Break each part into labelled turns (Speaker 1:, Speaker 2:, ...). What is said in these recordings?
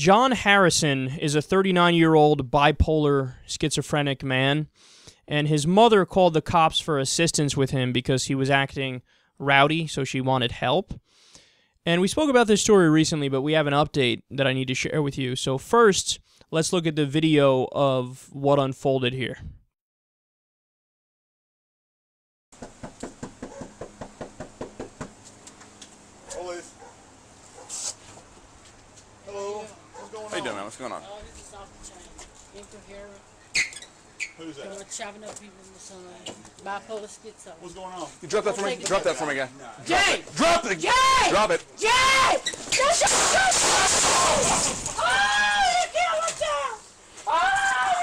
Speaker 1: John Harrison is a 39-year-old bipolar schizophrenic man, and his mother called the cops for assistance with him because he was acting rowdy, so she wanted help. And we spoke about this story recently, but we have an update that I need to share with you. So first, let's look at the video of what unfolded here.
Speaker 2: How you doing, man? What's going on?
Speaker 3: Who's that? Chopping up people in the sun. Bipolar schizo.
Speaker 2: What's going on? You drop that for me. Drop that for me, guy.
Speaker 3: Jay!
Speaker 2: Drop it!
Speaker 3: Jay!
Speaker 2: Drop it!
Speaker 3: Jay! Oh, you can't watch out! Oh,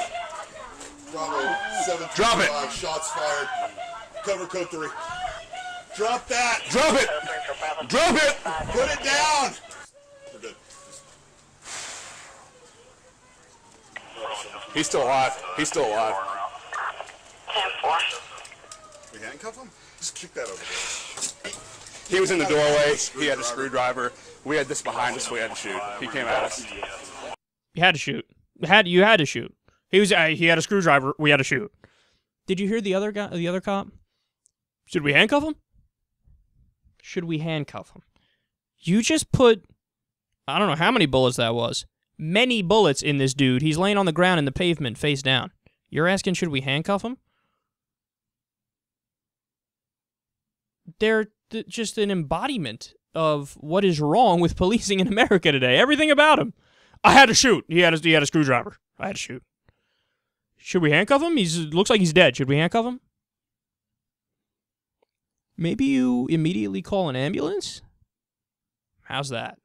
Speaker 3: you can't watch out!
Speaker 4: Bravo 7.
Speaker 2: Drop it!
Speaker 4: Shots fired. Cover code 3. Drop that!
Speaker 2: Drop it! Drop it!
Speaker 4: Put it down! We're good.
Speaker 2: He's still alive. He's still alive.
Speaker 4: We handcuff him? Just kick that over there.
Speaker 2: He was in the doorway. He had a screwdriver. We had this behind us. We had to shoot. He came at us.
Speaker 1: You had to shoot. You had to shoot. He had a screwdriver. We had to shoot. Did you hear the other guy? The other cop? Should we handcuff him? Should we handcuff him? You just put, I don't know how many bullets that was. Many bullets in this dude. He's laying on the ground in the pavement, face down. You're asking, should we handcuff him? They're just an embodiment of what is wrong with policing in America today. Everything about him. I had to shoot. He had a screwdriver. I had to shoot. Should we handcuff him? Looks like he's dead. Should we handcuff him? Maybe you immediately call an ambulance? How's that?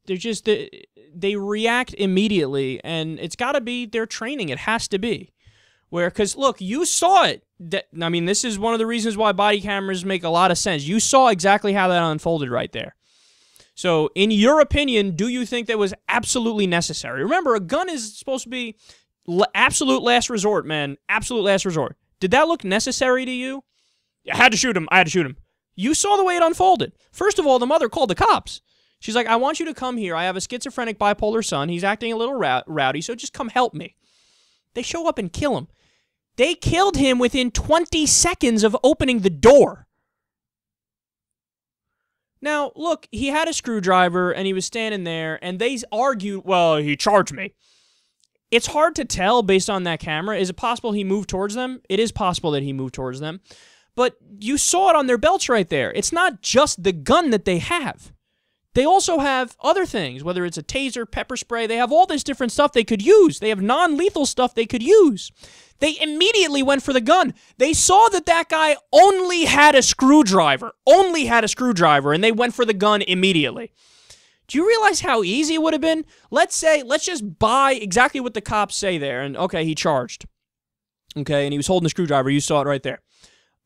Speaker 1: They react immediately, and it's got to be their training. It has to be. Because, look, you saw it. I mean, this is one of the reasons why body cameras make a lot of sense. You saw exactly how that unfolded right there. So, in your opinion, do you think that was absolutely necessary? Remember, a gun is supposed to be absolute last resort, man. Absolute last resort. Did that look necessary to you? I had to shoot him. I had to shoot him. You saw the way it unfolded. First of all, the mother called the cops. She's like, I want you to come here. I have a schizophrenic bipolar son. He's acting a little rowdy, so just come help me. They show up and kill him. They killed him within 20 seconds of opening the door. Now, look, he had a screwdriver, and he was standing there, and they argued, well, he charged me. It's hard to tell based on that camera. Is it possible he moved towards them? It is possible that he moved towards them. But you saw it on their belts right there. It's not just the gun that they have. They also have other things, whether it's a taser, pepper spray. They have all this different stuff they could use. They have non-lethal stuff they could use. They immediately went for the gun. They saw that that guy only had a screwdriver, and they went for the gun immediately. Do you realize how easy it would have been? Let's just buy exactly what the cops say there, and okay, he charged. Okay, and he was holding the screwdriver. You saw it right there.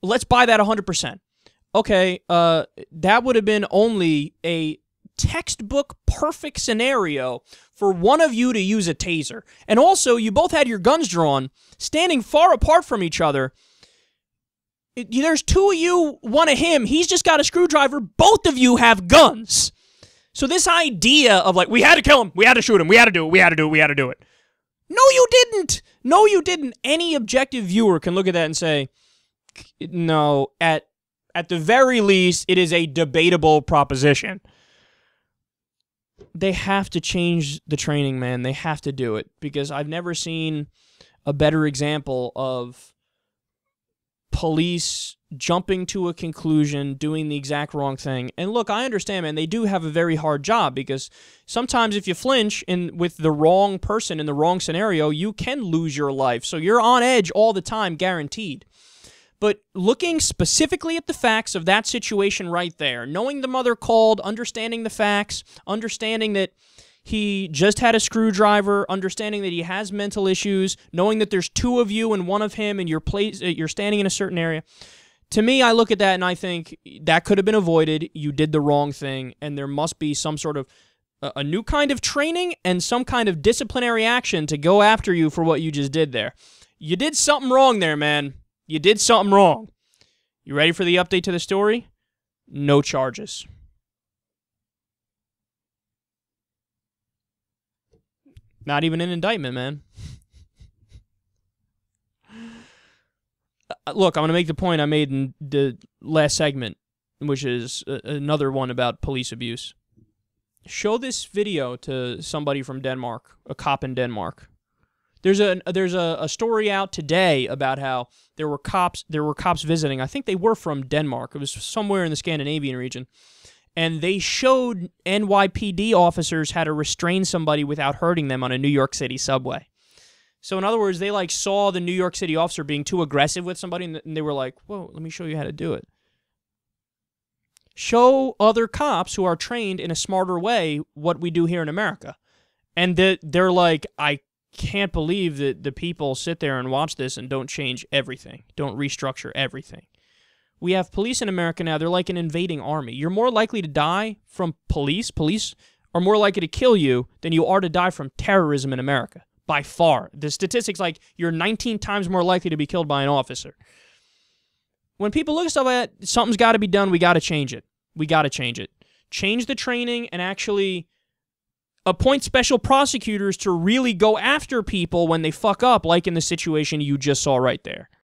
Speaker 1: Let's buy that 100%. Okay, that would have been only a textbook perfect scenario for one of you to use a taser. And also, you both had your guns drawn, standing far apart from each other. There's two of you, one of him. He's just got a screwdriver. Both of you have guns. So this idea of like, we had to kill him, we had to shoot him, we had to do it, we had to do it, we had to do it. No, you didn't. No, you didn't. Any objective viewer can look at that and say, no, at the very least, it is a debatable proposition. They have to change the training, man. They have to do it, because I've never seen a better example of police jumping to a conclusion, doing the exact wrong thing. And look, I understand, man, they do have a very hard job, because sometimes if you flinch with the wrong person in the wrong scenario, you can lose your life. So you're on edge all the time, guaranteed. But looking specifically at the facts of that situation right there, knowing the mother called, understanding the facts, understanding that he just had a screwdriver, understanding that he has mental issues, knowing that there's two of you and one of him, and you're standing in a certain area. To me, I look at that and I think that could have been avoided. You did the wrong thing, and there must be some sort of a new kind of training and some kind of disciplinary action to go after you for what you just did there. You did something wrong there, man. You did something wrong. You ready for the update to the story? No charges. Not even an indictment, man. Look, I'm going to make the point I made in the last segment, which is another one about police abuse. Show this video to somebody from Denmark, a cop in Denmark. There's a story out today about how there were cops visiting. I think they were from Denmark. It was somewhere in the Scandinavian region. And they showed NYPD officers how to restrain somebody without hurting them on a New York City subway. So in other words, they like saw the New York City officer being too aggressive with somebody, and they were like, whoa, let me show you how to do it. Show other cops who are trained in a smarter way what we do here in America. And they're like, I can't believe that the people sit there and watch this and don't change everything, don't restructure everything. We have police in America now. They're like an invading army. You're more likely to die from police. Police are more likely to kill you than you are to die from terrorism in America, by far. The statistics, like, you're 19 times more likely to be killed by an officer. When people look at stuff like that, something's got to be done. We got to change it. We got to change it. Change the training and actually appoint special prosecutors to really go after people when they fuck up, like in the situation you just saw right there.